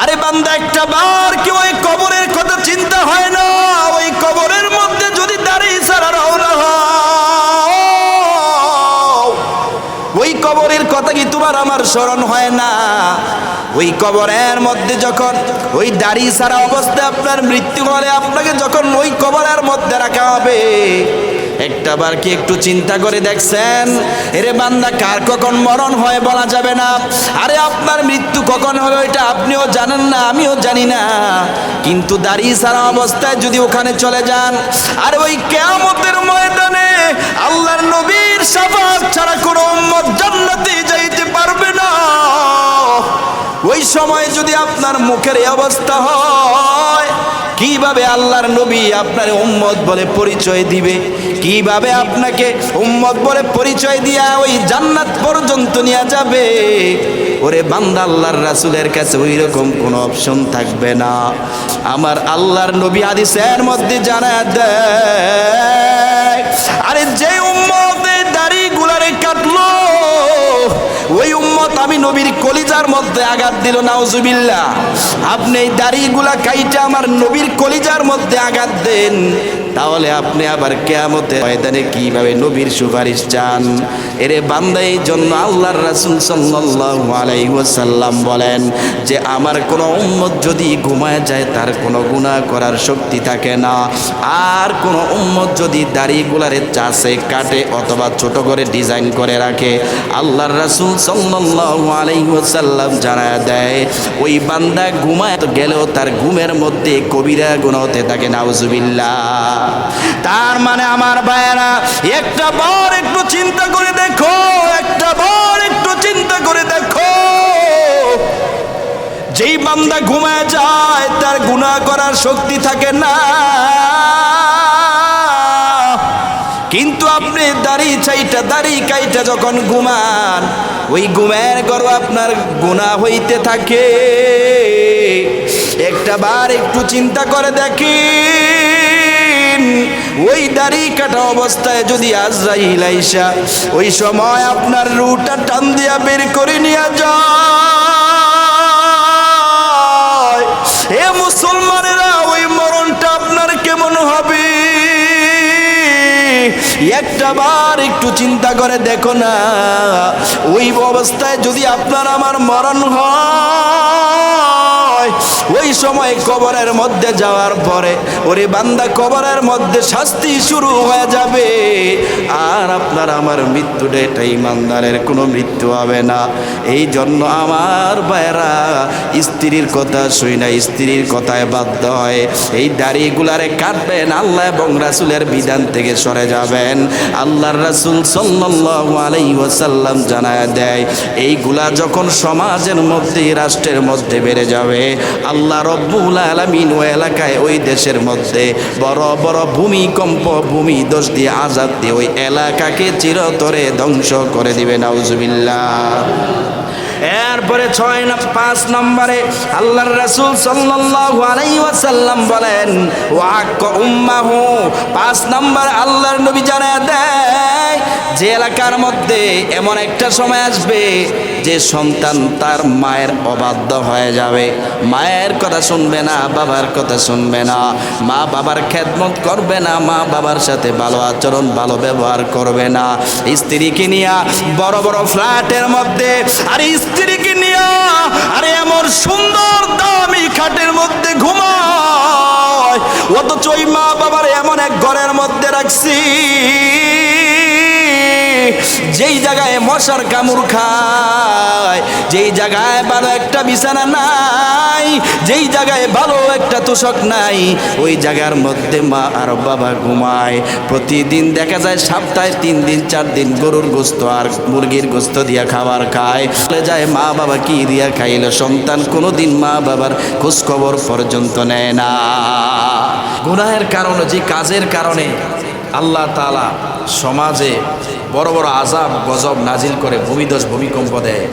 আরে বান্দা, একটা বার কি ওই কবরের কথা চিন্তা হয় না? ওই কবরের মধ্যে যদি দাঁড়িয়ে ছাড়া রওনা হও, ওই কবরের কথা কি তোমার আমার স্মরণ হয় না? ওই কবরের মধ্যে যখন ওই দাড়ি ছাড়া অবস্থায় আপনার মৃত্যু হলে আপনাকে যখন ওই কবরের মধ্যে রাখা হবে, একটা বার কি একটু চিন্তা করে দেখছেন? এরে বান্দা, কার কখন মরণ হয় বলা যাবে না। আরে আপনার মৃত্যু কখন হবে ওইটা আপনিও জানেন না, আমিও জানি না। কিন্তু দাড়ি ছাড়া অবস্থায় যদি ওখানে চলে যান, আর ওই কিয়ামতের ময়দানে আল্লাহর নবীর শাফাআত ছাড়া কোনো উম্মত জান্নাতে যাইতে পারবে না। ওই সময় যদি আপনার মুখের এই অবস্থা হয়, কিভাবে আল্লাহর নবী আপনার উম্মত বলে পরিচয় দিবে? কিভাবে আপনাকে উম্মত বলে পরিচয় দিয়া ওই জান্নাত পর্যন্ত নিয়ে যাবে? ওরে বান্দা, আল্লাহর রাসূলের কাছে ওই রকম কোনো অপশন থাকবে না। আমার আল্লাহর নবী হাদিসের মধ্যে জানায় দেয়, আরে যে উম্মত এই দাড়িগুলারে কাটলো, ওই উম্মত আমি নবীর কলিজার মধ্যে আঘাত দিল। নাউজুবিল্লাহ। আপনি এই দাড়িগুলা কাইটা আমার নবীর কলিজার মধ্যে আঘাত দেন, তাহলে আপনি আবার কিয়ামতের ময়দানে কিভাবে নবীর সুপারিশ চান? এরে বান্দা, এই জন্য আল্লাহর রাসূল সাল্লাল্লাহু আলাইহি ওয়াসাল্লাম বলেন যে আমার কোনো উম্মত যদি ঘুমায় যায় তার কোনো গুনাহ করার শক্তি থাকে না। আর কোনো উম্মত যদি দাড়িগুলারে চাষে কাটে অথবা ছোট করে ডিজাইন করে রাখে, আল্লাহর রাসূল সাল্লাল্লাহু আলাইহি ওয়াসাল্লাম জানায় দেয় ওই বান্দা ঘুমায় গেলেও তার ঘুমের মধ্যে কবিরা গুনাহ হতে থাকে। নাউজুবিল্লাহ। তার মানে আমার ভাইয়েরা, একটা বার একটু চিন্তা করে দেখো, একটা বার একটু চিন্তা করে দেখো, যেই বান্দা ঘুমায় যায় তার গুনাহ করার শক্তি থাকে না। কিন্তু আপনি দাড়ি কাইটা যখন ঘুমান, ওই ঘুমের ঘর আপনার গুনাহ হইতে থাকে। একটা বার একটু চিন্তা করে দেখেন, ওই দাড়ি কাটা অবস্থায় যদি আজরাইল আইসা ওই সময় আপনার রুহটা টান দিয়া বের করে নিয়ে যায়, এ মুসলমানেরা, ওই মরণটা আপনার কেমন হবে? একটা বার একটু চিন্তা করে দেখো না, ওই অবস্থায় যদি আপনার আমার মরণ হয়, ওই সময় কবরের মধ্যে যাওয়ার পরে ওরে বান্দা, কবরের মধ্যে শাস্তি শুরু হয়ে যাবে। আর আপনার আমার মৃত্যুটা এটা ইমানদারের কোনো মৃত্যু হবে না। এই জন্য আমার ভাইয়েরা, স্ত্রীর কথা শুই না, স্ত্রীর কথায় বাধ্য হয় এই দাড়িগুলারে কাটবেন, আল্লাহ এবং রাসূলের বিধান থেকে সরে যাবেন। আল্লাহর রাসূল সাল্লাল্লাহু আলাইহি ওয়াসাল্লাম জানায় দেয়, এইগুলা যখন সমাজের মধ্যে, রাষ্ট্রের মধ্যে বেড়ে যাবে, আল্লাহ রব্বুল আলামিন ওই এলাকায়, ওই দেশের মধ্যে বড় বড় ভূমিকম্প, ভূমিধস দিয়ে, আযাব দিয়ে ওই এলাকাকে চিরতরে ধ্বংস করে দিবে। নাউজুবিল্লাহ। এরপরে 5 নম্বরে আল্লাহর রাসূল সাল্লাল্লাহু আলাইহি ওয়াসাল্লাম বলেন ওয়াক উম্মাহু। 5 নম্বর আল্লাহর নবী জানায় দেয় যে এলাকার মধ্যে এমন একটা সময় আসবে যে সন্তান তার মায়ের অবাধ্য হয়ে যাবে, মায়ের কথা শুনবে না, বাবার কথা শুনবে না, মা বাবার খেদমত করবে না, মা বাবার সাথে ভালো আচরণ, ভালো ব্যবহার করবে না, স্ত্রীকে নিয়ে বড় বড় ফ্ল্যাটের মধ্যে, আর স্ত্রীকে নিয়ে আরে এমন সুন্দর দামি খাটের মধ্যে ঘুমায়, অথচ ওই মা বাবার এমন এক ঘরের মধ্যে রাখছি যেই জায়গায় মশার কামড় খায়, যেই জায়গায় ভালো একটা বিছানা নাই, যেই জায়গায় ভালো একটা তোষক নাই, ওই জায়গার মধ্যে মা আর বাবা ঘুমায়। প্রতিদিন দেখা যায় সপ্তাহে 3 দিন 4 দিন গরুর গোস্ত আর মুরগির গোস্ত দিয়া খাবার খায়। চলে যায় মা বাবা কি দিয়া খাইল, সন্তান কোনোদিন মা বাবার খোঁজ খবর পর্যন্ত নেয় না। গুনাহের কারণে, যে কাজের কারণে আল্লাহ তাআলা সমাজে বড় বড় আযাব গজব নাজিল করে, ভূমিধস, ভূমিকম্প দেয়।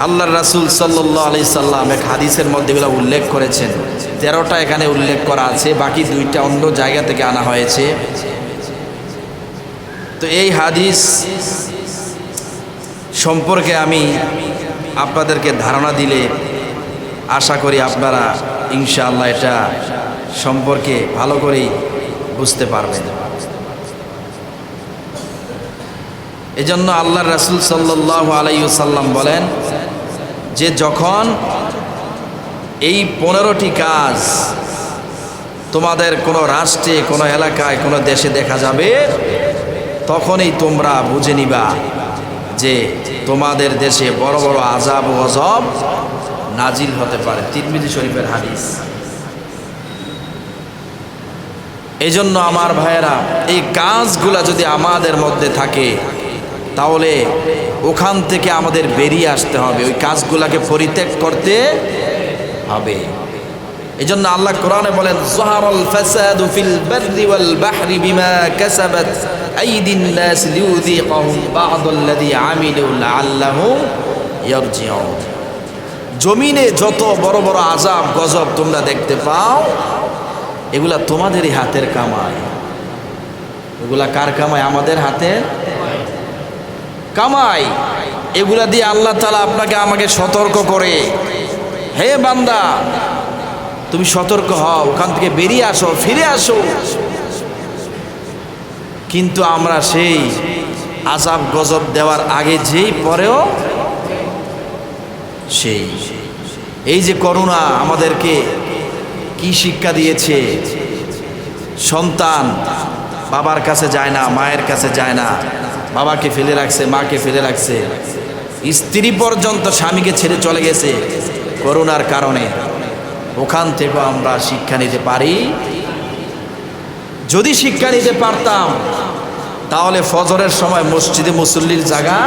আল্লাহর রাসূল সাল্লাল্লাহু আলাইহি সাল্লাম এক হাদিসের মধ্যে এগুলো উল্লেখ করেছেন। 13টা এখানে উল্লেখ করা আছে, বাকি 2টা অন্য জায়গা থেকে আনা হয়েছে। তো এই হাদিস সম্পর্কে আমি আপনাদেরকে ধারণা দিলে আশা করি আপনারা ইনশাআল্লাহ এটা সম্পর্কে ভালো করেই বুঝতে পারবেন। এজন্য আল্লাহর রাসূল সাল্লাল্লাহু আলাইহি ওয়াসাল্লাম বলেন যে যখন এই 15টি কাজ তোমাদের কোনো রাষ্ট্রে, কোনো এলাকায়, কোনো দেশে দেখা যাবে, তখনই তোমরা বুঝে নিবা যে তোমাদের দেশে বড় বড় আযাব ও গজব নাজিল হতে পারে। তিরমিজি শরীফের হাদিস। এই জন্য আমার ভাইয়েরা, এই কাজগুলা যদি আমাদের মধ্যে থাকে তাহলে ওখান থেকে আমাদের বেরিয়ে আসতে হবে, ওই কাজগুলাকে পরিত্যাগ করতে হবে। এই জন্য আল্লাহ কোরআনে বলেন, যাহারাল ফাসাদু ফিল বাররি ওয়াল বাহরি বিমা কাসাবাত আইদিন নাস লিউযীকাহুম বা'দাল্লাযী আমিলু লাআল্লাহুম ইয়ারজিউন। জমিনে যত বড় বড় আযাব গজব তোমরা দেখতে পাও, এগুলা তোমাদেরই হাতের কামাই। এগুলা কার কামাই? আমাদের হাতের কামাই। এগুলা দিয়ে আল্লাহ তাআলা আপনাকে আমাকে সতর্ক করে, হে বান্দা তুমি সতর্ক হও, ওখান থেকে বেরিয়ে আসো, ফিরে আসো। কিন্তু আমরা সেই আযাব গজব দেওয়ার আগে যেই পরেও সেই, এই যে করোনা আমাদেরকে কি শিক্ষা দিয়েছে। সন্তান বাবার কাছে যায় না, মায়ের কাছে যায় না, বাবাকে ফেলে রাখছে, মাকে ফেলে রাখছে, স্ত্রী পর্যন্ত স্বামীকে ছেড়ে চলে গেছে করোনার কারণে। ওখান থেকে আমরা শিক্ষা নিতে পারি। যদি শিক্ষা নিতে পারতাম তাহলে ফজরের সময় মসজিদে মুসল্লির জায়গা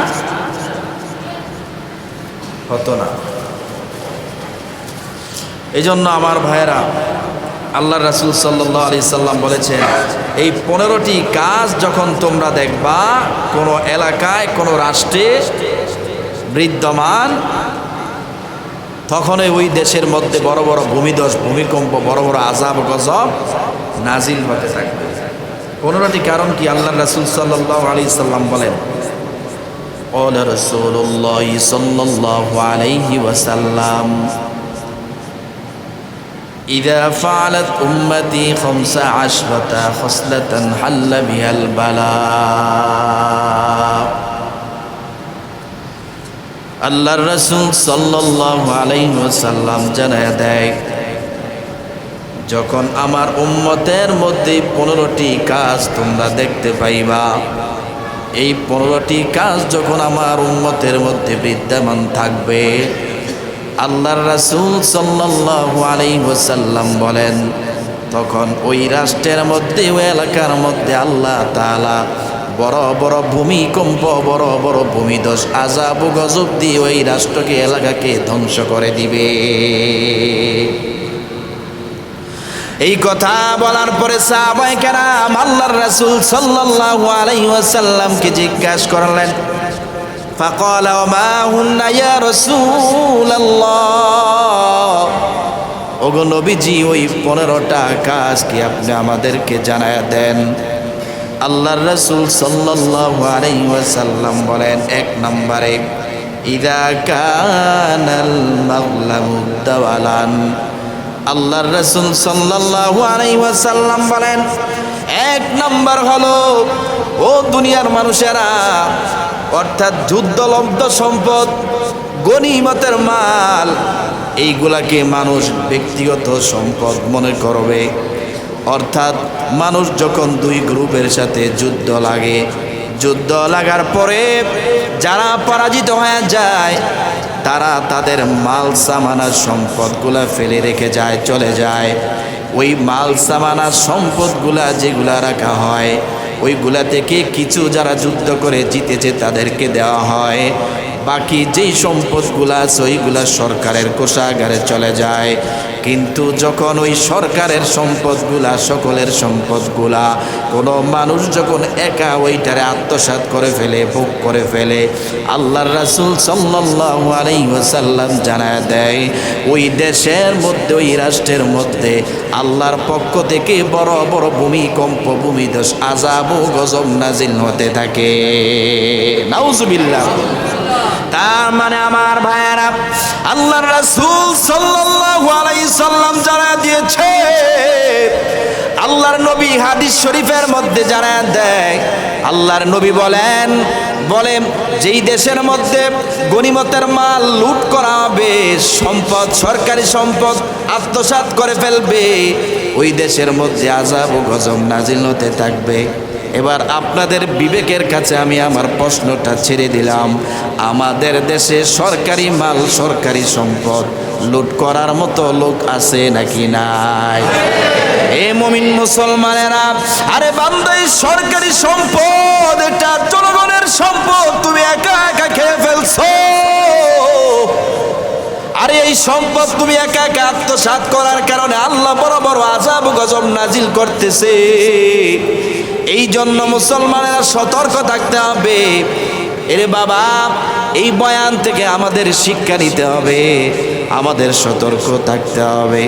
হতো না। এই জন্য আমার ভাইয়েরা, আল্লাহ রাসূল সাল্লাল্লাহু আলাইহি সাল্লাম বলেছেন, এই 15টি কাজ যখন তোমরা দেখবা কোনো এলাকায়, কোনো রাষ্ট্রে বিদ্যমান, তখনই ওই দেশের মধ্যে বড় বড় ভূমিধস, ভূমিকম্প, বড় বড় আযাব গজব নাজিল হতে থাকবে। 15টি কারণ কি? আল্লাহ রাসূল সাল্লাল্লাহু আলাইহি সাল্লাম বলেন, ক্বালা রাসূলুল্লাহ সাল্লাল্লাহু আলাইহি ওয়াসাল্লাম, ইযা ফাআলাত উম্মতি 15 খসলাতান হাল্লা বিহাল বালা। আল্লাহর রাসূল সাল্লাল্লাহু আলাইহি ওয়াসাল্লাম জানায়া দেয়, যখন আমার উম্মতের মধ্যে 15টি কাজ তোমরা দেখতে পাইবা, এই 15টি কাজ যখন আমার উম্মতের মধ্যে বিদ্যমান থাকবে, আল্লাহর রাসূল সাল্লাল্লাহু আলাইহি ওয়াসাল্লাম বলেন, তখন ওই রাষ্ট্রের মধ্যে, ওই এলাকার মধ্যে আল্লাহ তাআলা বড় বড় ভূমিকম্প, বড় বড় ভূমিধস, আযাব ও গজব দিয়ে ওই রাষ্ট্রকে, এলাকাকে ধ্বংস করে দিবে। এই কথা বলার পরে সাহাবায়ে কেরাম আল্লাহর রাসূল সাল্লাল্লাহু আলাইহি ওয়াসাল্লামকে জিজ্ঞাসা করলেন, ফাকালা ওয়া হুন্না ইয়া রাসূলুল্লাহ, ওগো নবীজি, ওই 15টা কাজ কি আপনি আমাদেরকে জানায়া দেন। আল্লাহর রাসূল সাল্লাল্লাহু আলাইহি ওয়াসাল্লাম বলেন, 1 নম্বরে, ইযা কানাল মাগলামু দাওয়ালান। আল্লাহর রাসূল সাল্লাল্লাহু আলাইহি ওয়াসাল্লাম বলেন, 1 নম্বর হলো, ও দুনিয়ার মানুষেরা, অর্থাৎ যুদ্ধলব্ধ সম্পদ, গনিমতের মাল, এইগুলাকে মানুষ ব্যক্তিগত সম্পদ মনে করবে। অর্থাৎ মানুষ যখন 2 গ্রুপের সাথে যুদ্ধ লাগে, যুদ্ধ লাগার পরে যারা পরাজিত হয়ে যায়, তারা তাদের মাল সামানা সম্পদগুলা ফেলে রেখে যায়, চলে যায়। ওই মাল সামানা সম্পদগুলা যেগুলা রাখা হয়, ওইগুলা থেকে কিছু যারা যুদ্ধ করে জিতেছে তাদেরকে দেওয়া হয়। বাকি যেই সম্পদগুলা আছে ওইগুলা সরকারের কোষাগারে চলে যায়। কিন্তু যখন ওই সরকারের সম্পদগুলা, সকলের সম্পদগুলা কোনো মানুষ যখন একা ওইটারে আত্মসাৎ করে ফেলে, ভোগ করে ফেলে, আল্লাহর রাসূল সাল্লাল্লাহু আলাইহি ওয়াসাল্লাম জানায় দেয়, ওই দেশের মধ্যে, ওই রাষ্ট্রের মধ্যে আল্লাহর পক্ষ থেকে বড় বড় ভূমিকম্প, ভূমিধস, আযাব ও গজব নাজিল হতে থাকে। নাউজুবিল্লাহ। তার মানে আমার ভাইয়েরা, আল্লাহর রাসূল সাল্লাল্লাহু আল্লাহর নবী হাদিস শরীফের মধ্যে জানায় দেয়, আল্লাহর নবী বলেন যেই দেশের মধ্যে গনিমতের মাল লুট করা হবে, সম্পদ সরকারি সম্পদ আত্মসাৎ করে ফেলবে, ওই দেশের মধ্যে আযাব ও গজব নাজিল হতে থাকবে। এবার আপনাদের বিবেকের কাছে আমি আমার প্রশ্নটা ছেড়ে দিলাম, আমাদের দেশে সরকারি মাল সরকারি সম্পদ লুট করার মতো লোক আছে নাকি নাই? এ মুমিন মুসলমানেরা, আরে বান্দা, এই সরকারি সম্পদ এটা জনগণের সম্পদ, তুমি একা একা খেয়ে ফেলছো। আরে এই সম্পদ তুমি একা একা আত্মসাৎ করার কারণে আল্লাহ বড় বড় আযাব গজব নাজিল করতেছে। এই জন্য মুসলমানেরা সতর্ক থাকতে হবে। এরে বাবা, এই বয়ান থেকে আমাদের শিক্ষা নিতে হবে, আমাদের সতর্ক থাকতে হবে।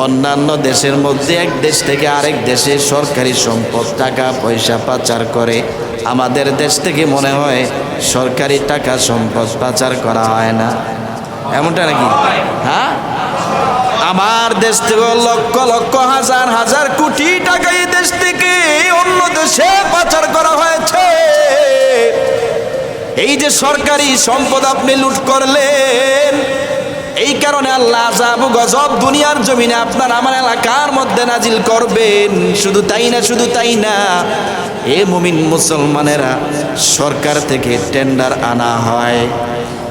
অন্যান্য দেশের মধ্যে এক দেশ থেকে আরেক দেশে সরকারি সম্পদ টাকা পয়সা পাচার করে, আমাদের দেশ থেকে মনে হয় সরকারি টাকা সম্পদ পাচার করা হয় না, এমনটা নাকি? হ্যাঁ, আমার দেশ থেকে লক্ষ লক্ষ হাজার হাজার কোটি টাকা এই দেশ থেকে অন্য দেশে পাচার করা হয়েছে। এই যে সরকারি সম্পদ আপনি লুট করলেন, এই কারণে আল্লাহ আযাব গজব দুনিয়ার জমিনে আপনার আমার এলাকার মধ্যে নাজিল করবেন। শুধু তাই না, এ মুমিন মুসলমানেরা, সরকার থেকে টেন্ডার আনা হয়।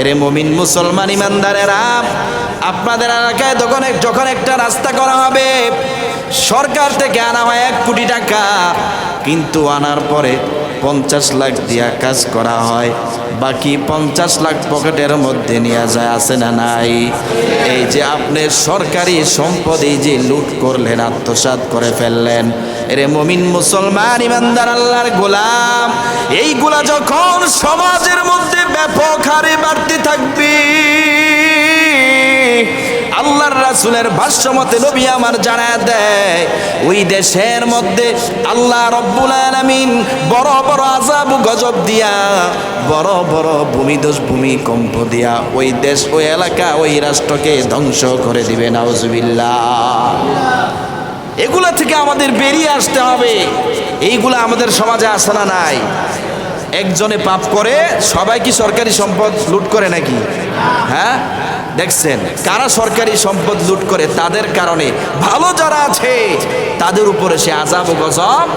এরে মুমিন মুসলমান ইমানদারেরা, আপনাদের এলাকায় যখন একটা রাস্তা করা হবে, সরকার থেকে আনা হয় 1 কোটি টাকা, কিন্তু আনার পরে 50 লাখ দিয়া কাজ করা হয়, বাকি 50 লাখ পকেটের মধ্যে নিয়ে যায়, আছে না নাই? এই যে আপনি সরকারি সম্পদ এই যে লুট করলেন, আত্মসাৎ করে ফেললেন, এরে মুমিন মুসলমান ইমানদার আল্লাহর গোলাম, এইগুলা যখন সমাজের মধ্যে ব্যাপক হারে বাড়তে থাকবে, আল্লাহর রাসূলের ভাষ্যমতে নবী আমার জানায় দেয়, ওই দেশের মধ্যে আল্লাহ রব্বুল আলামিন বড় বড় আযাব গজব দিয়া, বড় বড় ভূমিকম্প দিয়া ওই দেশ, ওই এলাকা, ওই রাষ্ট্রকে ধ্বংস করে দিবে। নাউজুবিল্লাহ। এগুলা থেকে আমাদের বেরিয়ে আসতে হবে। এইগুলা আমাদের সমাজে আছে না নাই? একজনে পাপ করে সবাই কি সরকারি সম্পদ লুট করে নাকি? হ্যাঁ, দেখছেন কারা সরকারি সম্পদ লুট করে, তাদের কারণে ভালো যারা আছে তাদের উপরে সে আযাব ও গজব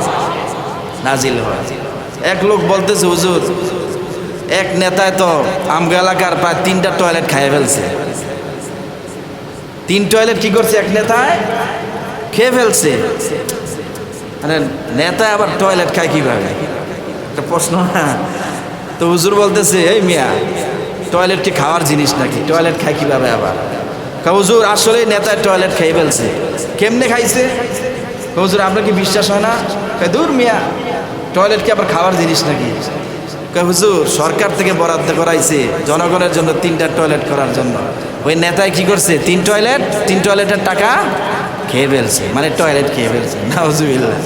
নাজিল হয়। এক লোক বলতেছে, হুজুর, এক নেতায় তো আমগা এলাকার প্রায় 3টা টয়লেট খাইয়ে ফেলছে। 3 টয়লেট কি করছে? এক নেতায় খেয়ে ফেলছে। মানে নেতায় আবার টয়লেট খায় কিভাবে? একটা প্রশ্ন না? তো হুজুর বলতেছে, এই মিয়া, টয়লেট কি খাওয়ার জিনিস নাকি? টয়লেট খায় কিভাবে আবার? হুজুর, আসলে নেতায় টয়লেট খেয়ে ফেলছে। কেমনে খাইছে? হুজুর, আপনার কি বিশ্বাস হয় না? দূর মিয়া, টয়লেট কি আবার খাওয়ার জিনিস নাকি? হুজুর, সরকার থেকে বরাদ্দ করাইছে জনগণের জন্য 3টা টয়লেট করার জন্য। ওই নেতায় কি করছে? 3 টয়লেটের টাকা খেয়ে ফেলছে, মানে টয়লেট খেয়ে ফেলছে। নাউজুবিল্লাহ।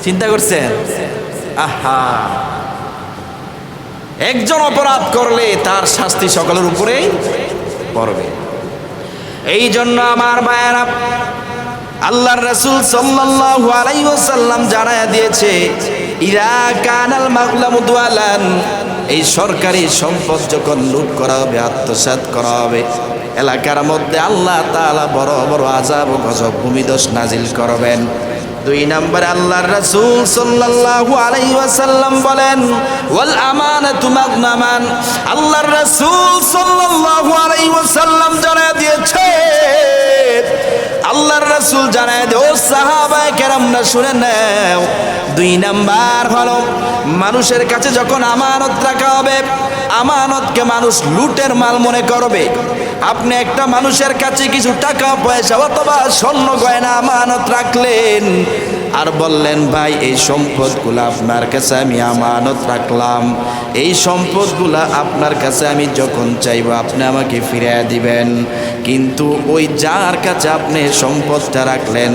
চিন্তা করছেন? আহা, একজন অপরাধ করলে তার শাস্তি সকলের উপরেই পড়বে। এই জন্য আমার ভাইয়েরা, আল্লাহর রাসূল সাল্লাল্লাহু আলাইহি ওয়াসাল্লাম জানায়া দিয়েছে, ইরা কানাল মাগলামু দুয়ালান, এই সরকারি সম্পদ যখন লুট করা হবে, আত্মসাৎ করা হবে, এলাকার মধ্যে আল্লাহ তাআলা বড় বড় আযাব ও গজব ভূমিধস নাজিল করবেন। 2 নম্বরে আল্লাহর রাসূল সাল্লাল্লাহু আলাইহি ওয়াসাল্লাম বলেন, ওয়াল আমানাতু মাগনামান, আল্লাহর রাসূল সাল্লাল্লাহু আলাইহি ওয়াসাল্লাম জানায় দিয়েছে, আল্লাহর রাসূল জানায় দে, ও সাহাবায়ে কেরামরা শুনে নাও, 2 নাম্বার হলো মানুষের কাছে যখন আমানত রাখা হবে, আমানতকে মানুষ লুটের মাল মনে করবে। আপনি একটা মানুষের কাছে কিছু টাকা পয়সা অথবা স্বর্ণ গয়না আমানত রাখলেন, আর বললেন, ভাই, এই সম্পদগুলো আপনার কাছে আমি আমানত রাখলাম, এই সম্পদগুলো আপনার কাছে আমি যখন চাইবো আপনি আমাকে ফিরিয়ে দিবেন। কিন্তু ওই যার কাছে আপনি সম্পদটা রাখলেন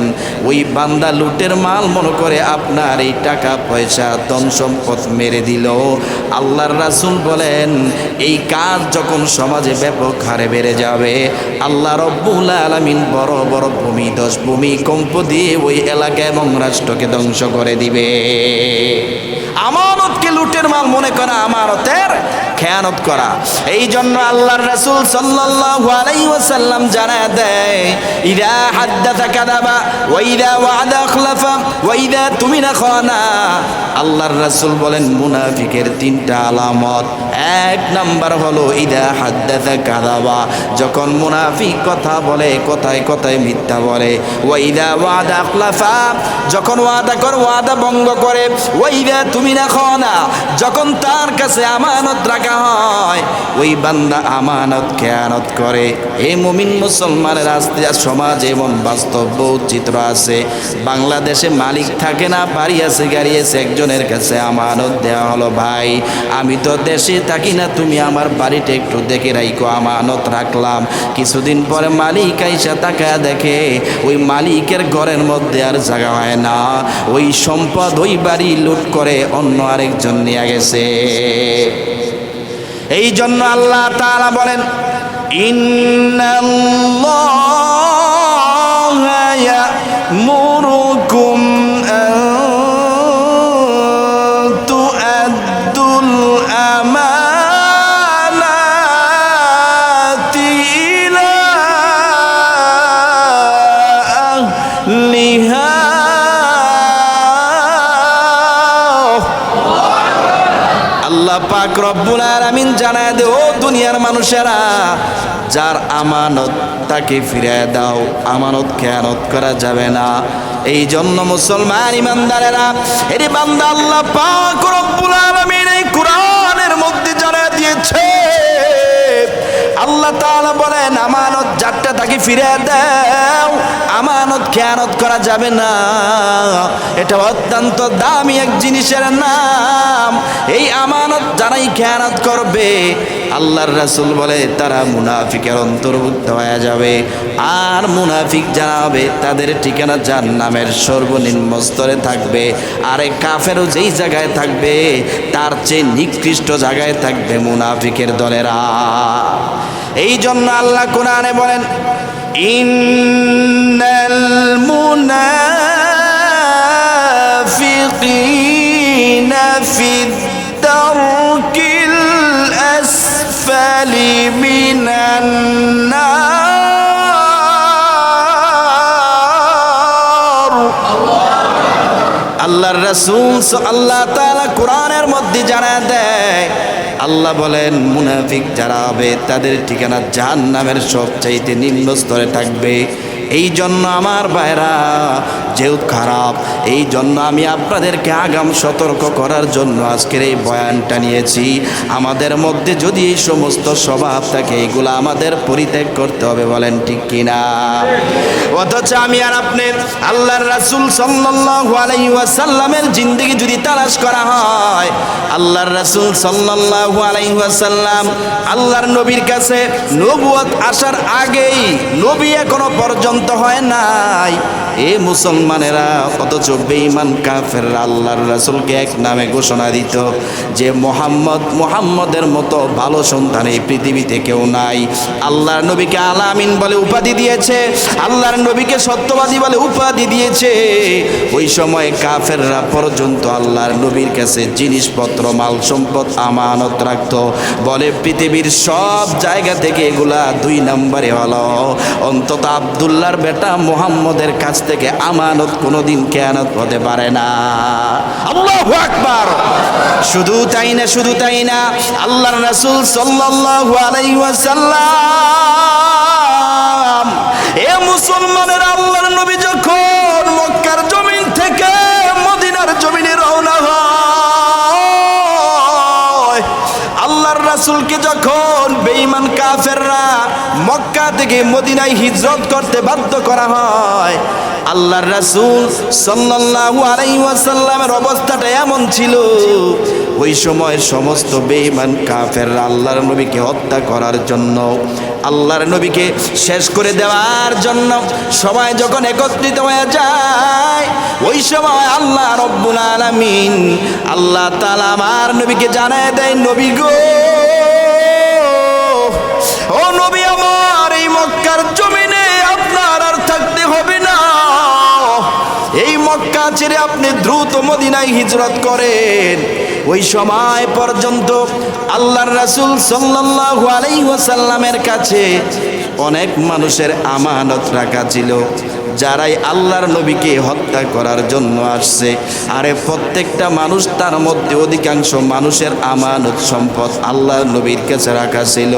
ওই বান্দা লুটের মাল মনে করে আপনার এই টাকা পয়সা ধন সম্পদ মেরে দিল। আল্লাহর রাসূল বলেন এই কাজ যখন সমাজে ব্যাপক হারে বেড়ে যাবে, আল্লাহ রব্বুল আলামিন বড় বড় ভূমিকম্প দিয়ে ওই এলাকা এবং রাষ্ট্রকে ধ্বংস করে দিবে। আমানতকে লুটের মাল মনে করা আমানতের খেয়ানত করা। এই জন্য আল্লাহর রাসূল সাল্লাল্লাহু আলাইহি ওয়াসাল্লাম জানায় দেয়, ইযা হাদ্দাথা কাযাবা ওয়া ইযা ওয়া'দা আখলাফা ওয়া ইযা তুমিনা খানা। আল্লাহর রাসূল বলেন মুনাফিকের তিনটা আলামত। এক নাম্বার হলো ইযা হাদ্দাথা কাযাবা, যখন মুনাফিক কথা বলে কথায় কথায় মিথ্যা বলে। ওয়া ইযা ওয়া'দা আখলাফা, যখন ওয়াদা করে ওয়াদা ভঙ্গ করে। ওয়া ইযা তুমিনা খানা, যখন তার কাছে আমানত রাখা হয় ওই বান্দা আমানত খেয়ানত করে। এই মুমিন মুসলমানের আস্তে সমাজে এমন বাস্তব বহুত চিত্র আছে। বাংলাদেশে মালিক থাকে না, বাড়ি আছে গাড়ি আছে, একজনের কাছে আমানত দেওয়া হলো, ভাই আমি তো দেশে থাকি না, তুমি আমার বাড়িটা একটু দেখে রাখো। আমানত রাখলাম, কিছুদিন পরে মালিক আইসা তাকায়া দেখে ওই মালিকের ঘরের মধ্যে আর জায়গা হয় না, ওই সম্পদ ওই বাড়ি লুট করে অন্য আরেকজন নিয়ে গেছে। এই জন্য আল্লাহ তাআলা বলেন ইন্নাল্লাহা ইয়া'মুরুকুম আন তু'আদ্দুল আমানাতি ইলা আহলিহা। আল্লাহ পাক রব্বুল আলামিন জানায় দে, ও দুনিয়ার মানুষেরা, যার আমানত তাকে ফিরিয়ে দাও, আমানত খেয়ানত করা যাবে না। এই জন্য মুসলমান ইমানদারেরা, এর বান্দা আল্লাহ পাক রব্বুল আলামিন এই কোরআনের মধ্যে জানায় দিয়েছে, আল্লাহ তাআলা বলেন আমানত যারটা তাকে ফিরিয়ে দাও, আমানত খেয়ানত করা যাবে না। এটা অত্যন্ত দামি এক জিনিসের নাম। এই আমানত যারাই খেয়ানত করবে আল্লাহর রাসূল বলে তারা মুনাফিকের অন্তর্ভুক্ত হয়ে যাবে। আর মুনাফিক যারা হবে তাদের ঠিকানা জাহান্নামের সর্বনিম্ন স্তরে থাকবে। আর এই কাফেরও যেই জায়গায় থাকবে তার চেয়ে নিকৃষ্ট জায়গায় থাকবে মুনাফিকের দলেরা। এই জন্য আল্লাহ কোরআনে বলেন ইন্নাল মুনাফিকিনা ফিদ দারকিল আসফালি মিনান নার। আল্লাহর রাসূল আল্লাহ তাআলা কোরআনের মধ্যে জানায় দেয়, আল্লাহ বলেন মুনাফিক যারা হবে তাদের ঠিকানা জাহান্নামের সবচাইতে নিম্ন স্তরে থাকবে। এই জন্য আমার ভাইরা যেহেতু খারাপ, এই জন্য আমি আপনাদেরকে আগাম সতর্ক করার জন্য আজকের এই বয়ানটা নিয়েছি। আমাদের মধ্যে যদি এই সমস্ত স্বভাব থাকে এগুলো আমাদের পরিত্যাগ করতে হবে, বলেন ঠিক কিনা? অথচ আমি আর আপনি আল্লাহর রাসূল সাল্লাল্লাহু আলাইহি ওয়াসাল্লামের জিন্দেগি যদি তালাশ করা হয়, আল্লাহর রাসূল সাল্লাল্লাহু আলাইহি ওয়াসাল্লাম আল্লাহর নবীর কাছে নবুয়ত আসার আগেই নবী এখনো পর্যন্ত হয় নাই। এ মুসলমানেরা অথচ বেঈমান কাফেররা আল্লাহর রাসূলকে এক নামে ঘোষণা দিত যে মুহাম্মদের মতো ভালো সন্তান এই পৃথিবীতে কেউ নাই। আল্লাহর নবীকে আল আমিন বলে উপাধি দিয়েছে, আল্লাহর নবীকে সত্যবাদী বলে উপাধি দিয়েছে। ওই সময় কাফেররা পর্যন্ত আল্লাহর নবীর কাছে জিনিসপত্র মাল সম্পদ আমানত রাখত। বলে পৃথিবীর সব জায়গা থেকে এগুলা 2 নম্বরে হলো, অন্তত আব্দুল্লাহর বেটা মুহাম্মদের কাছ থেকে আমানত কোনোদিন খেয়ানত হতে পারে না। আল্লাহু আকবার। শুধু তাই না আল্লাহর রাসূল সাল্লাল্লাহু আলাইহি ওয়াসাল্লাম এ মুসলমানের আল্লাহর নবী যখন মক্কার জমিন থেকে মদিনার জমিনে রওনা হয়, আল্লাহর রাসূলকে যখন বেঈমান কাফেররা মক্কা থেকে মদিনায় হিজরত করতে বাধ্য করা হয়, আল্লাহর রাসূল সাল্লাল্লাহু আলাইহি ওয়াসাল্লামের অবস্থাটা এমন ছিল, ওই সময় সমস্ত বেঈমান কাফেররা আল্লাহর নবীকে হত্যা করার জন্য, আল্লাহর নবীকে শেষ করে দেওয়ার জন্য সবাই যখন একত্রিত হয়ে যায়, ওই সময় আল্লাহ রব্বুল আলামিন আল্লাহ তাআলা আমার নবীকে জানায় দেয়, নবী গো, ও নবী আমার, এই মক্কার জমিনে আপনার আর থাকতে হবে না। এই মক্কা ছেড়ে আপনি দ্রুত মদিনায় হিজরত করেন। ওই সময় পর্যন্ত আল্লাহর রাসূল সাল্লাল্লাহু আলাইহি ওয়াসাল্লামের কাছে অনেক মানুষের আমানত রাখা ছিল, যারাই আল্লাহর নবীকে হত্যা করার জন্য আসছে। আরে প্রত্যেকটা মানুষ, তার মধ্যে অধিকাংশ মানুষের আমানত সম্পদ আল্লাহর নবীর কাছে রাখা ছিল।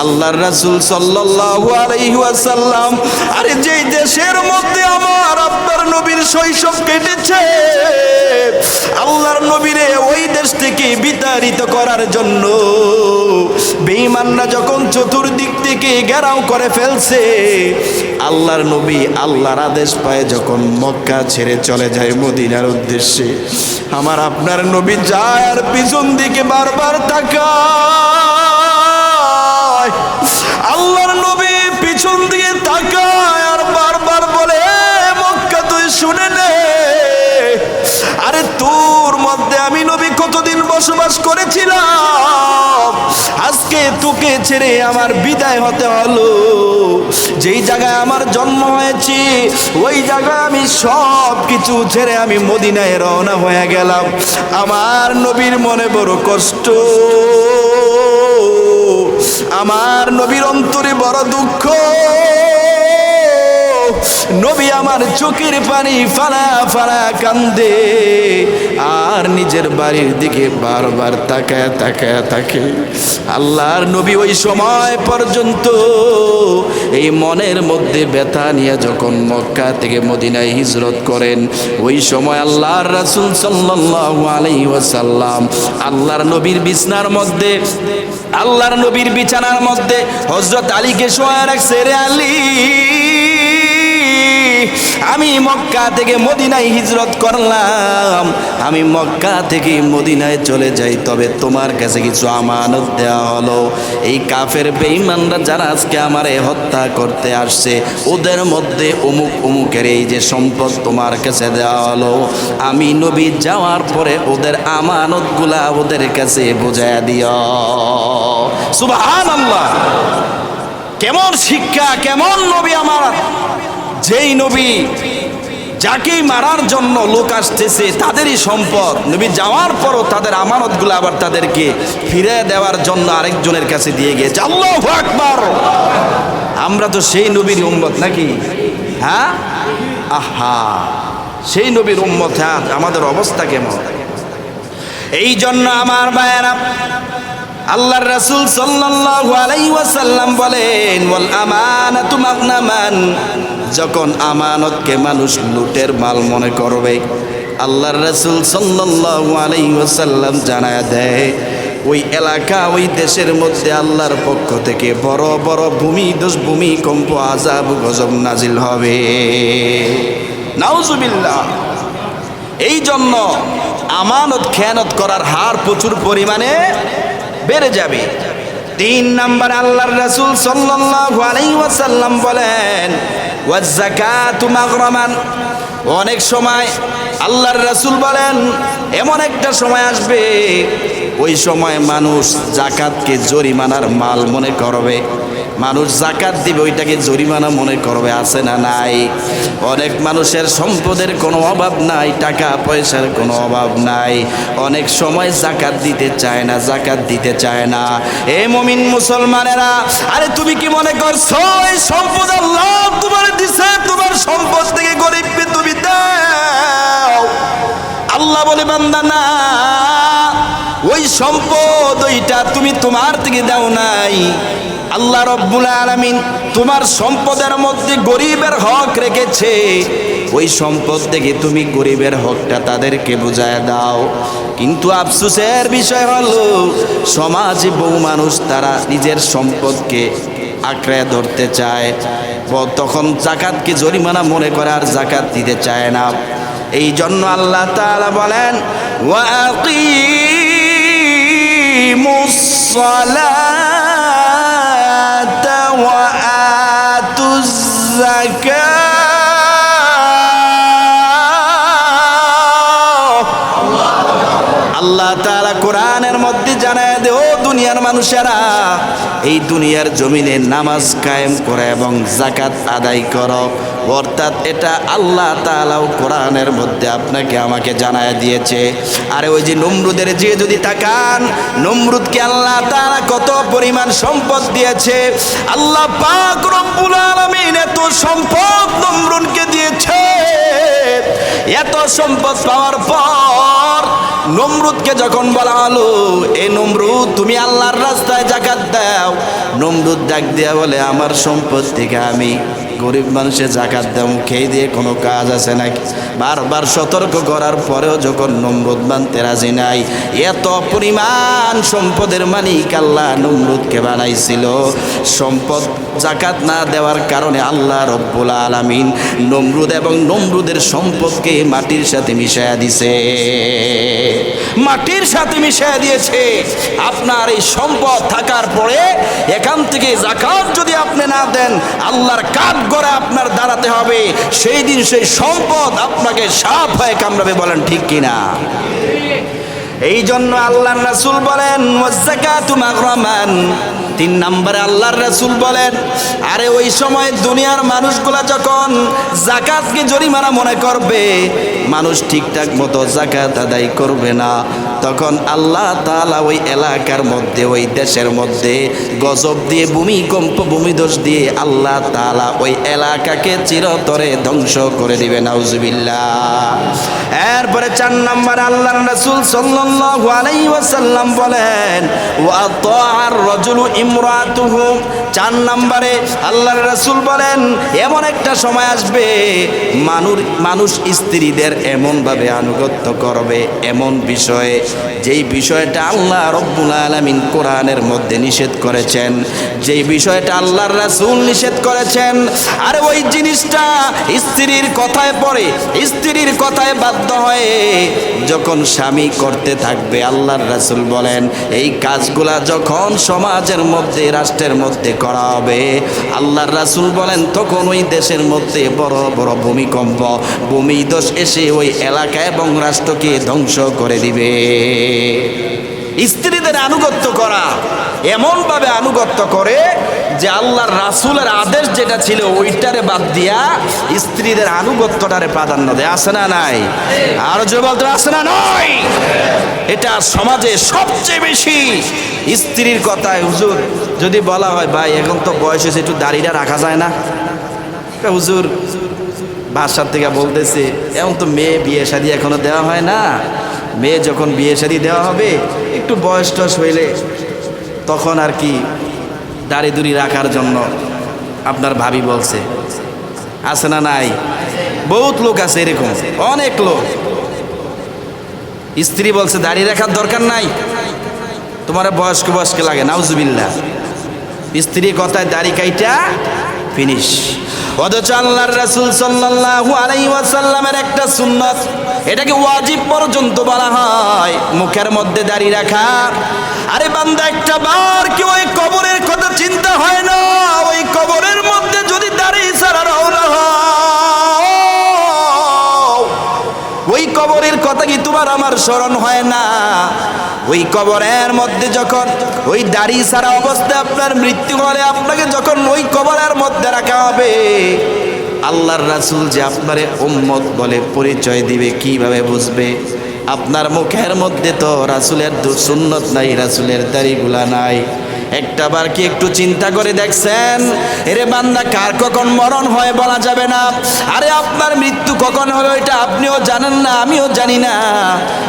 আল্লাহর রাসূল সাল্লাল্লাহু আলাইহি ওয়াসাল্লাম, আরে যেই দেশের মধ্যে আমার আপনার নবীর শৈশব কেটেছে, আল্লাহর নবীরে ওই দেশ থেকে বিতাড়িত করার জন্য বেঈমানরা যখন চতুর্দিক থেকে ঘেরাও করে ফেলছে, আল্লাহর নবী আল্লাহর আদেশ পায় যখন মক্কা ছেড়ে চলে যায় মদিনার উদ্দেশ্যে, আমার আপনার নবী যায় আর পিছন দিকে বারবার তাকায়। আল্লাহর নবী পিছন দিকে তাকায় আর বারবার বলে, মক্কা তুই শুনে নে, আরে তোর মধ্যে আমি নবী কতদিন বসবাস করেছিলাম, আজকে তোকে ছেড়ে আমার বিদায় হতে হলো। যেই জায়গায় আমার জন্ম হয়েছে, ওই জায়গায় আমি সব কিছু ছেড়ে আমি মদিনায় রওনা হয়ে গেলাম। আমার নবীর মনে বড় কষ্ট, আমার নবীর অন্তরে বড় দুঃখ। নবী আমার চোখের পানি ফালা ফালা কান্দে আর নিজের বাড়ির দিকে বারবার তাকায় তাকায় থাকে। আল্লাহর নবী ওই সময় পর্যন্ত এই মনের মধ্যে ব্যথা নিয়ে যখন মক্কা থেকে মদিনায় হিজরত করেন, ওই সময় আল্লাহর রাসূল সাল্লাল্লাহু আলাইহি ওয়াসাল্লাম আল্লাহর নবীর বিছানার মধ্যে, আল্লাহর নবীর বিছানার মধ্যে হযরত আলীকে শোয়া রাখছে। রে আলী, আমি মক্কা থেকে মদিনায় হিজরত করলাম, আমি মক্কা থেকে মদিনায় চলে যাই, তবে তোমার কাছে কিছু আমানত দেওয়া হলো। এই কাফের বেঈমানরা যারা আজকে আমারে হত্যা করতে আসছে, ওদের মধ্যে অমুক অমুকের এই যে সম্পদ তোমার কাছে দেওয়া হলো, আমি নবী যাওয়ার পরে ওদের আমানতগুলা ওদের কাছে বুঝাইয়া দিও। সুবহানাল্লাহ! কেমন শিক্ষা, কেমন নবী আমার! যেই নবী যাকেই মারার জন্য লোক আসতেছে তাদেরই সম্পদ নবী যাওয়ার পরও তাদের আমানতগুলো আবার তাদেরকে ফিরে দেওয়ার জন্য আরেকজনের কাছে দিয়ে গিয়েছে। আল্লাহু আকবার! আমরা তো সেই নবীর উম্মত নাকি? হ্যাঁ, আহা, সেই নবীর উম্মত। হ্যাঁ, আমাদের অবস্থা কেমন? এই জন্য আমার ভাইয়েরা, আল্লাহর রাসূল সাল্লাল্লাহু আলাইহি ওয়াসাল্লাম বলেন, ওয়াল আমানাতু মাগনামান, যখন আমানতকে মানুষ লুটের মাল মনে করবে, আল্লাহর রাসূল সাল্লাল্লাহু আলাইহি ওয়াসাল্লাম জানায় দেয়, ওই এলাকা, ওই দেশের মধ্যে আল্লাহর পক্ষ থেকে বড় বড় ভূমিকম্প, আযাব, গজব নাজিল হবে। নাউজুবিল্লাহ! এই জন্য আমানত খেয়ানত করার হার প্রচুর পরিমাণে বেড়ে যাবে। 3 নাম্বার, আল্লাহর রাসূল সাল্লাল্লাহু আলাইহি ওয়াসাল্লাম বলেন, ওয়াজ যাকাতু মাগরামান, অনেক সময় আল্লাহর রাসূল বলেন এমন একটা সময় আসবে, ওই সময় মানুষ যাকাতকে জরিমানার মাল মনে করবে। মানুষ যাকাত দিবে, ওইটাকে জরিমানা মনে করবে। আছে না নাই? অনেক মানুষের সম্পদের কোনো অভাব নাই, টাকা পয়সার কোনো অভাব নাই, অনেক সময় যাকাত দিতে চায় না, যাকাত দিতে চায় না। এ মুমিন মুসলমানেরা, আরে তুমি কি মনে করছো এই সম্পদ আল্লাহ তোমার দিছে, তোমার সম্পদ থেকে গরিবকে তুমি দাও? আল্লাহ বলে, বান্দা না, ওই সম্পদ ওইটা তুমি তোমার থেকে দাও নাই। আল্লাহ রব্বুল আলামিন তোমার সম্পদের মধ্যে গরিবের হক রেখেছে, ওই সম্পদ থেকে তুমি গরিবের হকটা তাদেরকে বুঝায় দাও। কিন্তু আফসোসের বিষয় হলো, সমাজে বহু মানুষ তারা নিজের সম্পদকে আঁকড়ে ধরতে চায়, তখন জাকাতকে জরিমানা মনে করে আর জাকাত দিতে চায় না। এই জন্য আল্লাহ তাআলা বলেন ওয়াকিমুস সালাতা ওয়া আতুজ যাকাত। আল্লাহ তাআলা কোরআনের মধ্যে জানায় দে, ও দুনিয়ার মানুষেরা, এই দুনিয়ার জমিনে নামাজ কায়েম করে এবং যাকাত আদায় করো। অর্থাৎ এটা আল্লাহ তাআলাও কোরআনের মধ্যে আপনাকে আমাকে জানায় দিয়েছে। আরে ওই যে নমরুদের যে যদি তাকান, নমরুদকে আল্লাহ তাআলা কত পরিমাণ সম্পদ দিয়েছে। আল্লাহ পাক রব্বুল আলামিন এত সম্পদ নমরুদকে দিয়েছে। এত সম্পদ পাওয়ার পর নমরুদকে যখন বলা হলো, এ নমরুদ তুমি আল্লাহর রাস্তায় যাকাত দাও, নমরুদ ডাক দিয়া বলে আমার সম্পদ থেকে আমি গরিব মানুষের যাকাত দেব, খেয়ে দিয়ে কোনো কাজ আছে নাকি? বারবার সতর্ক করার পরেও যখন নমরুদ মানতে রাজি নাই, এত পরিমাণ সম্পদের মালিক আল্লাহ নমরুদকে বানাইছিল। সম্পদ যাকাত না দেওয়ার কারণে আল্লাহ রব্বুল আলামিন নমরুদ এবং নমরুদের সম্পদকে মাটির সাথে মিশায়া দিছে, মাটির সাথে মিশায়া দিয়েছে। আপনার এই সম্পদ থাকার পরে এখান থেকে যাকাত যদি আপনি না দেন, আল্লাহর কাঠ গড়ে আপনার দাঁড়াতে হবে। সেই দিন সেই সম্পদ আপনাকে সাপ হয়ে কামড়াবে। বলেন ঠিক কিনা? এই জন্য আল্লাহর রাসূল বলেন ওয়াযাকাতু মাগরামান। 3 নম্বরে আল্লাহর রাসূল বলেন, আরে ওই সময় দুনিয়ার মানুষগুলা যখন যাকাতকে জরিমানা মনে করবে, মানুষ ঠিকঠাক মতো যাকাত আদায় করবে না, তখন আল্লাহ তাআলা ওই এলাকার মধ্যে, ওই দেশের মধ্যে গজব দিয়ে, ভূমিকম্প, ভূমিধস দিয়ে আল্লাহ তাআলা ওই এলাকাকে চিরতরে ধ্বংস করে দিবে। নাউজুবিল্লাহ। এরপরে 4 নম্বরে আল্লাহর রাসূল সাল্লাল্লাহু আলাইহি ওয়াসাল্লাম বলেন ওয়া আতাআর রাজুলু ইমরাতুহু। 4 নম্বরে আল্লাহর রাসূল বলেন এমন একটা সময় আসবে মানুষ স্ত্রীদের এমনভাবে আনুগত্য করবে, এমন বিষয়ে যেই বিষয়টা আল্লাহ রব্বুল আলামিন কোরআনের মধ্যে নিষেধ করেছেন, যেই বিষয়টা আল্লাহর রাসূল নিষেধ করেছেন। আর ওই জিনিসটা স্ত্রীর কথায় পড়ে, স্ত্রীর কথায় বাধ্য হয়ে যখন স্বামী করতে থাকবে, আল্লাহর রাসূল বলেন এই কাজগুলা যখন সমাজের মধ্যে, রাষ্ট্রের মধ্যে করা হবে, আল্লাহর রাসূল বলেন তখন ওই দেশের মধ্যে বড় বড় ভূমিকম্প, ভূমিধস এসে ওই এলাকা এবং রাষ্ট্রকে ধ্বংস করে দিবে। স্ত্রীদের আনুগত্য করা, এমনভাবে আনুগত্য করে যে আল্লাহর রাসূলের আদেশ যেটা ছিল ওইটারে বাদ দিয়া স্ত্রীদের আনুগত্যটারে প্রাধান্য দেয়। আছে না নাই? আরো জোরে বলতে আছে না নাই? এটা সমাজে সবচেয়ে বেশি স্ত্রীর কথায়। হুজুর যদি বলা হয় ভাই এখন তো বয়স হয়েছে, একটু দাড়িটা রাখা যায় না? হুজুর বাসার থেকে বলতেছে এখন তো মেয়ে বিয়ে শাদী এখনো দেওয়া হয় না, মেয়ে যখন বিয়ে শাদী দেওয়া হবে একটু বয়স টয়স হইলে তখন আর কি দাড়ি দুড়ি রাখার জন্য আপনার ভাবি বলছে। আছে না নাই? বহুত লোক আছে এরকম, অনেক লোক। স্ত্রী বলছে দাড়ি রাখার দরকার নাই, তোমার বয়স্ক বয়স্ক লাগে। নাউজুবিল্লাহ। স্ত্রী কথায় দাড়ি কাইটা ফিনিশ। অথচ আল্লাহর রাসূল সাল্লাল্লাহু আলাইহি ওয়াসাল্লামের একটা সুন্নাত, এটাকে ওয়াজিব পর্যন্ত বলা হয়, মুখের মধ্যে দাড়ি রাখা। আরে বান্দা একটা বার কি ওই কবরের কথা চিন্তা হয় না? ওই কবরের মধ্যে যদি দাড়ি ছাড়া রওনা হয়, ওই কবরের কথা কি তোমার আমার স্মরণ হয় না? ওই কবরের মধ্যে যখন ওই দাড়ি ছাড়া অবস্থায় আপনার মৃত্যু হলে আপনাকে যখন ওই কবরের মধ্যে রাখা হবে, আল্লাহর রাসূল যে আপনারে উম্মত বলে পরিচয় দিবে, কিভাবে বুঝবে? আপনার মুখের মধ্যে তো রাসূলের সুন্নত নাই, রাসূলের দাড়িগুলা নাই। একটাবার কি একটু চিন্তা করে দেখছেন? এরে বান্দা, কার কখন মরণ হয় বলা যাবে না। আরে আপনার মৃত্যু কখন হবে এটা আপনিও জানেন না, আমিও জানি না।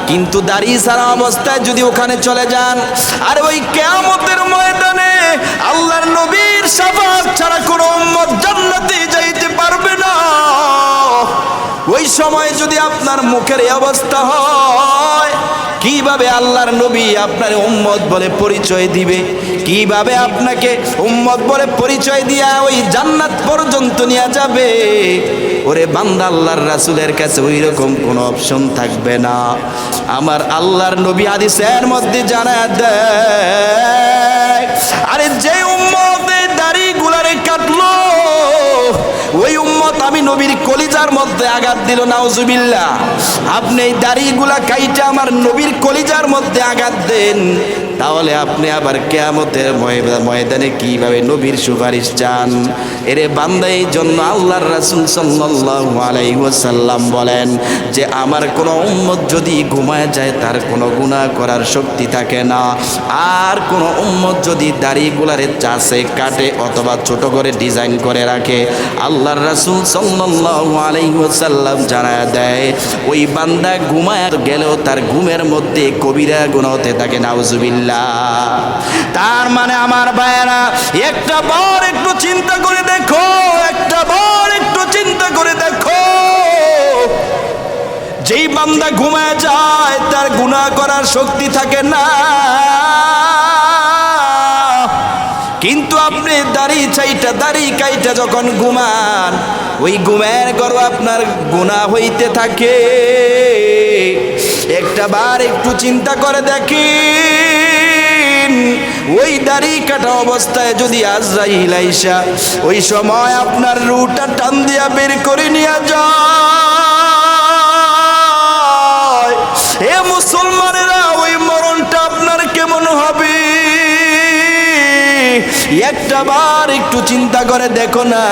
কিন্তু দাড়ি ছাড়া অবস্থায় যদি ওখানে চলে যান, আর ওই কিয়ামতের ময়দানে আল্লাহর নবীর শাফাআত ছাড়া কোনো উম্মত জান্নাতে যাইতে পারবে না। ওই সময় যদি আপনার মুখের এই অবস্থা হয়, কিভাবে আল্লাহর নবী আপনার উম্মত বলে পরিচয় দিবে, কিভাবে আপনাকে উম্মত বলে পরিচয় দিয়া ওই জান্নাত পর্যন্ত নিয়ে যাবে। ওরে বান্দা, আল্লাহর রাসূলের কাছে ওই রকম কোনো অপশন থাকবে না। আমার আল্লাহর নবী হাদিসের মধ্যে জানায় দেয়, আরে যে উম্মতের দাড়িগুলারে কাটলো ওই উম্মত আমি নবীর কলিজার মধ্যে আঘাত দিল, নাউজুবিল্লাহ। আপনি এই দাড়িগুলা কাইটা আমার নবীর কলিজার মধ্যে আঘাত দেন, তাহলে আপনি আবার কিয়ামতের ময়দানে কিভাবে নবীর সুপারিশ চান? এরে বান্দা, এই জন্য আল্লাহর রাসূল সাল্লাল্লাহু আলাইহি ওয়াসাল্লাম বলেন যে আমার কোনো উম্মত যদি ঘুমায় যায় তার কোনো গুনাহ করার শক্তি থাকে না। আর কোনো উম্মত যদি দাড়িগুলারে চাষে কাটে অথবা ছোট করে ডিজাইন করে রাখে, আল্লাহর রাসূল সাল্লাল্লাহু আলাইহি ওয়াসাল্লাম জানায়া দেয় ওই বান্দা ঘুমায় গেলেও তার ঘুমের মধ্যে কবিরা গুনাহ হতে থাকে, নাউজুবিল্লাহ। তার মানে আমার ভাইয়েরা, একটা বার একটু চিন্তা করে দেখো, একটা বার একটু চিন্তা করে দেখো, যেই বান্দা ঘুমায় যায় তার গুনাহ করার শক্তি থাকে না, কিন্তু আপনি দাড়ি কাইটা যখন ঘুমান ওই ঘুমের গর্ব আপনার গুনাহ হইতে থাকে। একটা বার একটু চিন্তা করে দেখেন, ওই দাড়ি কাটা অবস্থায় যদি আজরাইল আইসা ওই সময় আপনার রুহটা টান দিয়া বের করে নিয়ে যায়, এ মুসলমানেরা ওই মরণটা আপনার কেমন হবে? একটা বার একটু চিন্তা করে দেখো না,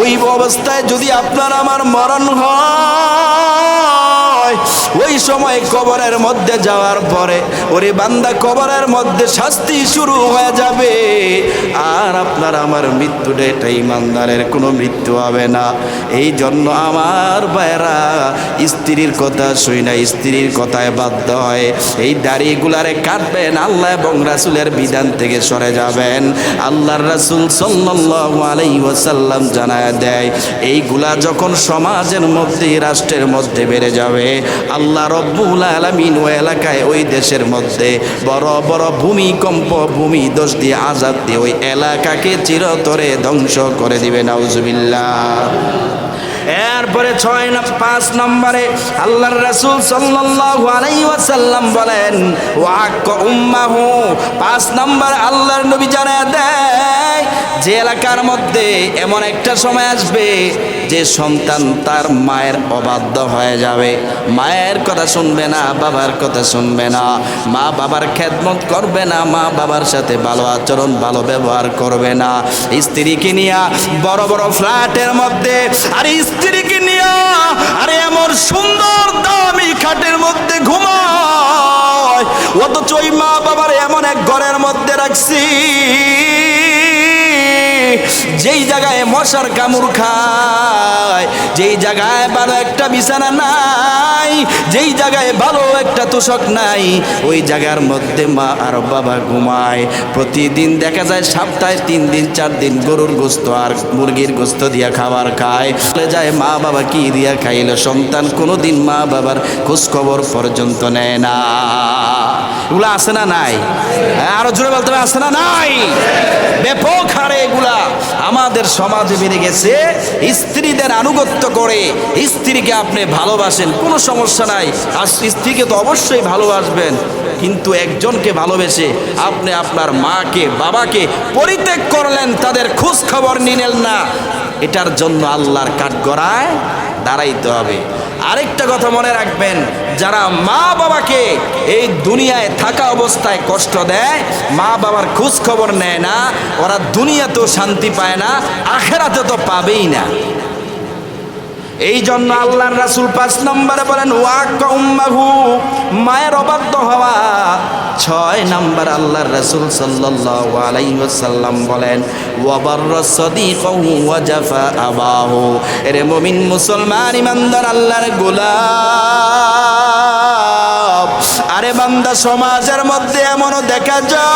ওই অবস্থায় যদি আপনার আমার মরণ হয়, ওই সময় কবরের মধ্যে যাওয়ার পরে ওরে বান্দা কবরের মধ্যে শাস্তি শুরু হয়ে যাবে। আর আপনার আমার মৃত্যুটা এটা ইমানদারের কোনো মৃত্যু হবে না। এই জন্য আমার ভাইরা, স্ত্রীর কথা শুই না, স্ত্রীর কথায় বাধ্য হয় এই দাড়িগুলারে কাটবেন, আল্লাহ এবং রাসূলের বিধান থেকে সরে যাবেন। আল্লাহর রাসূল সাল্লাল্লাহু আলাইহি ওয়াসাল্লাম জানায় দেয় এইগুলা যখন সমাজের মধ্যে রাষ্ট্রের মধ্যে বেড়ে যাবে, আল্লাহ রব্বুল আলামিন ওই এলাকায় ওই দেশের মধ্যে বড় বড় ভূমিকম্প ভূমিধস দিয়ে আযাব দিয়ে ওই এলাকাকে চিরতরে ধ্বংস করে দিবে, নাউজুবিল্লাহ। এরপরে 5 নম্বরে আল্লাহর রাসূল সাল্লাল্লাহু আলাইহি ওয়াসাল্লাম বলেন ওয়াক উম্মাহু। 5 নম্বর আল্লাহর নবী জানায় দেয় যে এলাকার মধ্যে এমন একটা সময় আসবে যে সন্তান তার মায়ের অবাধ্য হয়ে যাবে, মায়ের কথা শুনবে না, বাবার কথা শুনবে না, মা বাবার খেদমত করবে না, মা বাবার সাথে ভালো আচরণ ভালো ব্যবহার করবে না, স্ত্রীকে নিয়ে বড় বড় ফ্ল্যাটের মধ্যে, আর স্ত্রীকে নিয়ে আরে এমন সুন্দর দামি খাটের মধ্যে ঘুমায়, অথচ ওই মা বাবার এমন এক ঘরের মধ্যে রাখছি যেই জায়গায় মশার কামড় খায়, যেই জায়গায় ভালো একটা বিছানা নাই, যেই জায়গায় ভালো একটা তোষক নাই, ওই জায়গার মধ্যে মা আর বাবা ঘুমায়। প্রতিদিন দেখা যায় সপ্তাহে 3 দিন 4 দিন গরুর গোস্ত আর মুরগির গোস্ত দিয়া খাবার খায়। বলে যায় মা বাবা কি দিয়া খাইলো, সন্তান কোনোদিন মা বাবার খোঁজ খবর পর্যন্ত নেয় না। এগুলা আছে না নাই? আরো জোরে বলতে হবে, আছে না নাই? ব্যাপক হারে এগুলা আমাদের সমাজে বেড়ে গেছে। স্ত্রীদের আনুগত্য করে, স্ত্রীকে আপনি ভালোবাসেন, কোনো সমস্যা নাই, আর স্ত্রীকে তো অবশ্যই ভালোবাসবেন, কিন্তু একজনকে ভালোবেসে আপনি আপনার মাকে বাবাকে পরিত্যাগ করলেন, তাদের খোঁজ খবর নিলেন না, এটার জন্য আল্লাহর কাঠগড়ায় দাঁড়াইতে হবে। আরেকটা কথা মনে রাখবেন, যারা মা বাবাকে এই দুনিয়ায় থাকা অবস্থায় কষ্ট দেয়, মা বাবার খোঁজ খবর নেয় না, ওরা দুনিয়াতেও শান্তি পায় না, আখেরাতে তো পাবেই না। এই জন্য আল্লাহর রাসূল 5 নম্বরে বলেন ওয়াক উম্মাহু, মায়ের অবাধ্য হওয়া। 6 নম্বর আল্লাহর রাসূল সাল্লাল্লাহু আলাইহি ওয়াসাল্লাম বলেন ওয়া বাররা সাদিকাহু ওয়া জাফা আবাহু। এরে মুমিন মুসলমান ইমানদার আল্লাহর গোলাম, আরে বান্দা সমাজের মধ্যে এমনও দেখা যায়,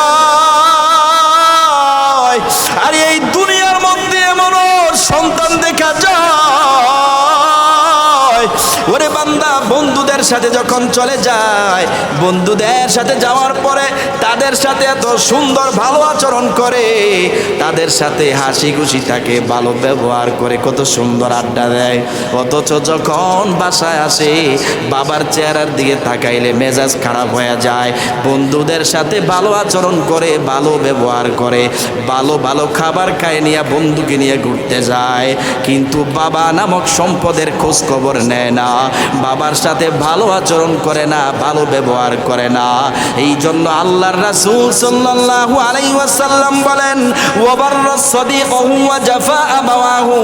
আরে এই দুনিয়ার মধ্যে এমনও সন্তান দেখা যায়, ওরে বান্দা বন্ধুদের সাথে যখন চলে যায়, বন্ধুদের সাথে যাওয়ার পরে তাদের সাথে এত সুন্দর ভালো আচরণ করে, তাদের সাথে হাসি খুশি থাকে, ভালো ব্যবহার করে, কত সুন্দর আড্ডা দেয়। অথচ যখন বাসায় আসে বাবার চেহারার দিকে তাকাইলে মেজাজ খারাপ হয়ে যায়। বন্ধুদের সাথে ভালো আচরণ করে, ভালো ব্যবহার করে, ভালো ভালো খাবার খায়, নিয়ে বন্ধুকে নিয়ে ঘুরতে যায়, কিন্তু বাবা নামক সম্পদের খোঁজ খবর নেয় না, বাবার সাথে ভালো আচরণ করে না, ভালো ব্যবহার করে না। এই জন্য আল্লাহর রাসূল সাল্লাল্লাহু আলাইহি ওয়াসাল্লাম বলেন, ওয়াবাররাস সাদিকাহু ওয়া জাফা আবাওয়াহু।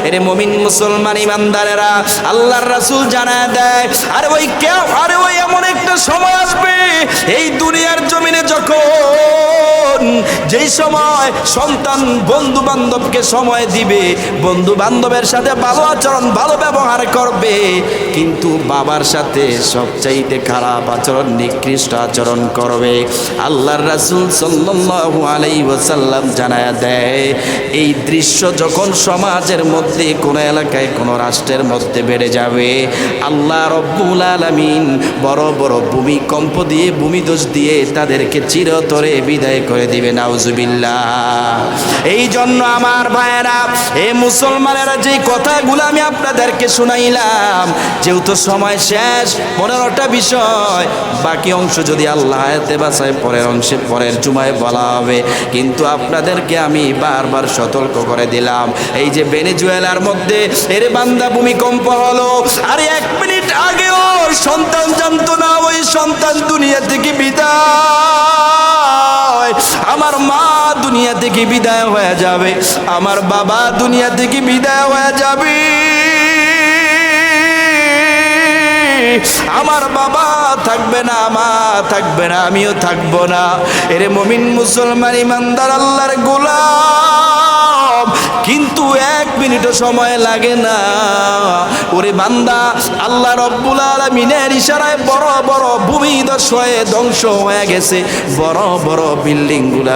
এরে মুমিন মুসলমান ইমানদারেরা, আল্লাহর রাসূল জানায় দেয়, আরে ওই এমন একটা সময় আসবে এই দুনিয়ার জমিনে যখন যেই সময় সন্তান বন্ধু বান্ধবকে সময় দিবে, বন্ধু বান্ধবের সাথে ভালো আচরণ ভালো ব্যবহার করবে, কিন্তু বাবার সাথে সবচাইতে খারাপ আচরণ নিকৃষ্ট আচরণ করবে। আল্লাহর রাসূল সাল্লাল্লাহু আলাইহি ওয়াসাল্লাম জানায়া দেয়, এই দৃশ্য যখন সমাজের মধ্যে, কোন এলাকায়, কোন রাষ্ট্রের মধ্যে বেড়ে যাবে, আল্লাহ রব্বুল আলামিন বড় বড় ভূমিকম্প দিয়ে, ভূমিধস দিয়ে তাদেরকে চিরতরে বিদায় করে দিবে। নাউজুবিল্লাহ। এই জন্য আমার ভাইয়েরা, এই মুসলমানেরা, যে কথাগুলো আমি আপনাদেরকে শুনাইলাম, যেহেতু সময় শেষ, 15টা বিষয়, বাকি অংশ যদি আল্লাহ আয়াতে বাঁচায় পরের অংশে পরের জুমায় বলা হবে, কিন্তু আপনাদেরকে আমি বারবার সতর্ক করে দিলাম। এই যে ভেনেজুয়েলার মধ্যে এর বান্দা ভূমিকম্প হলো, আর 1 মিনিট আগেও সন্তান জানতো না ওই সন্তান দুনিয়া থেকে বিদায়, আমার মা দুনিয়া থেকে বিদায় হয়ে যাবে, আমার বাবা দুনিয়া থেকে বিদায় হয়ে যাবে, আমার বাবা থাকবে না, মা থাকবে না, আমিও থাকবো না। এরে মুমিন মুসলমান ইমানদার আল্লাহর গোলাম, কিন্তু 1 মিনিটও সময় লাগে না। ওরে বান্দা, আল্লাহ রব্বুল আলামিনের ইশারায় বড় বড় ভূমিধস হয়ে ধ্বংস হয়ে গেছে, বড় বড় বিল্ডিং গুলা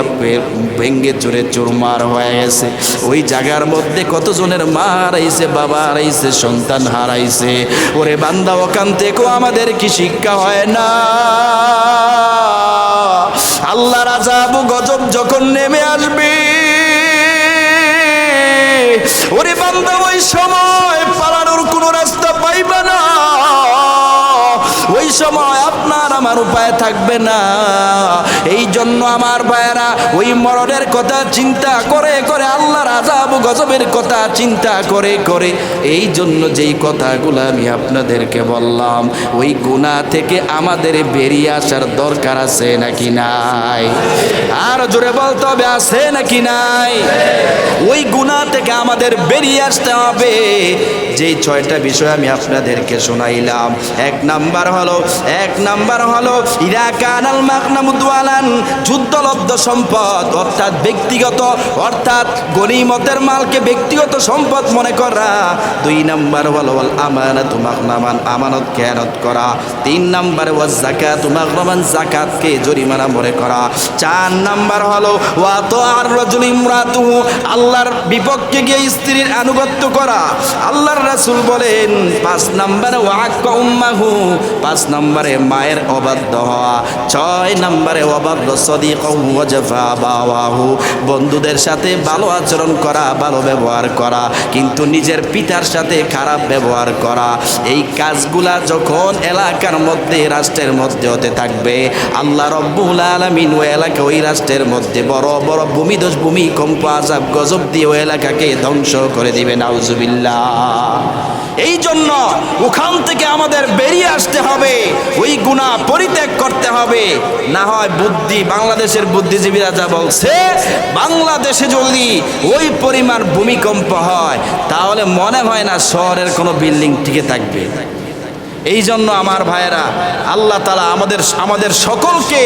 ভেঙ্গে চুরে চুরমার হয়ে গেছে। ওই জায়গার মধ্যে কতজনের মা হারাইছে, বাবা হারাইছে, সন্তান হারাইছে। ওরে বান্দা, ওখান থেকেও আমাদের কি শিক্ষা হয় না? আল্লাহর আযাব গজব যখন নেমে আসবে, ওরে বান্দা, ওই সময় পালানোর কোনো রাস্তা পাইবা না, ওই সময় আপনার আমার উপায় থাকবে না। এই জন্য আমার ভাইয়েরা, ওই মরণের কথা চিন্তা করে করে, আল্লাহর আযাব গজবের কথা চিন্তা করে করে, এই জন্য যেই কথাগুলো আমি আপনাদেরকে বললাম, ওই গুনাহ থেকে আমাদের বেরিয়ে আসার দরকার আছে নাকি নাই? আর জোরে বলতে হবে, আছে নাকি নাই? ওই গুনাহ থেকে আমাদের বেরিয়ে আসতে হবে। যেই 6টা বিষয় আমি আপনাদেরকে শোনাইলাম, 1 নাম্বার হলো ইরা কানাল মাগনামু দুয়ালান, যুদ্ধলব্ধ সম্পদ, অর্থাৎ ব্যক্তিগত, অর্থাৎ গনিমতের মালকে ব্যক্তিগত সম্পদ মনে করা। 2 নাম্বার হলো আমানাতু মাগনামান, আমানত খেয়ানত করা। 3 নাম্বার ওয়াজ যাকাতু মাগনামান, যাকাতকে জরিমানা মনে করা। 4 নাম্বার হলো ওয়া তাআর রাজুল ইমরাতুহু, আল্লাহর বিপক্ষে গিয়ে স্ত্রীর আনুগত্য করা। আল্লাহর রাসূল বলেন 5 নাম্বারে ওয়াক্কা উম্মাহু, 5 নাম্বারে মায়ের অবাধ্য হওয়া। 6 নাম্বারে ওয়াবারর সাদিকাহু ওয়া জাফা আবাওয়াহু, বন্ধুদের সাথে ভালো আচরণ করা, ভালো ব্যবহার করা, কিন্তু নিজের পিতার সাথে খারাপ ব্যবহার করা। এই কাজগুলা যখন এলাকার মধ্যে, রাষ্ট্রের মধ্যে হতে থাকবে, আল্লাহ রব্বুল আলামিন ওই এলাকা, ওই রাষ্ট্রের মধ্যে বড় বড় ভূমিধস, ভূমিকম্প, আযাব গজব দিয়ে ওই এলাকাকে ধ্বংস করে দিবে। নাউজুবিল্লাহ। এই জন্য ওখান থেকে আমাদের বেরিয়ে আসতে হবে, ওই গুনাহ পরিত্যাগ করতে হবে। না হয় বুদ্ধি, বাংলাদেশের বুদ্ধিজীবীরা যা বলছে, বাংলাদেশে যদি ওই পরিমাণ ভূমিকম্প হয়, তাহলে মনে হয় না শহরের কোনো বিল্ডিং টিকে থাকবে। এই জন্য আমার ভাইয়েরা, আল্লাহ তাআলা আমাদের সকলকে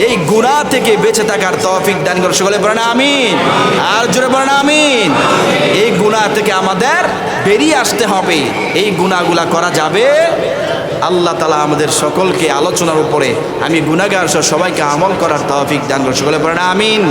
এই গুনাহ থেকে বেঁচে থাকার তৌফিক দান করুন। সকলে বলেন আমিন, আর জোরে বলেন আমিন। এই গুনাহ থেকে আমাদের বেরিয়ে আসতে হবে, এই গুনাহগুলা করা যাবে। আল্লাহ তাআলা আমাদের সকলকে আলোচনার উপরে, আমি গুনাহগার সবাইকে আমল করার তৌফিক দান করুন। সকলে বলেন আমিন।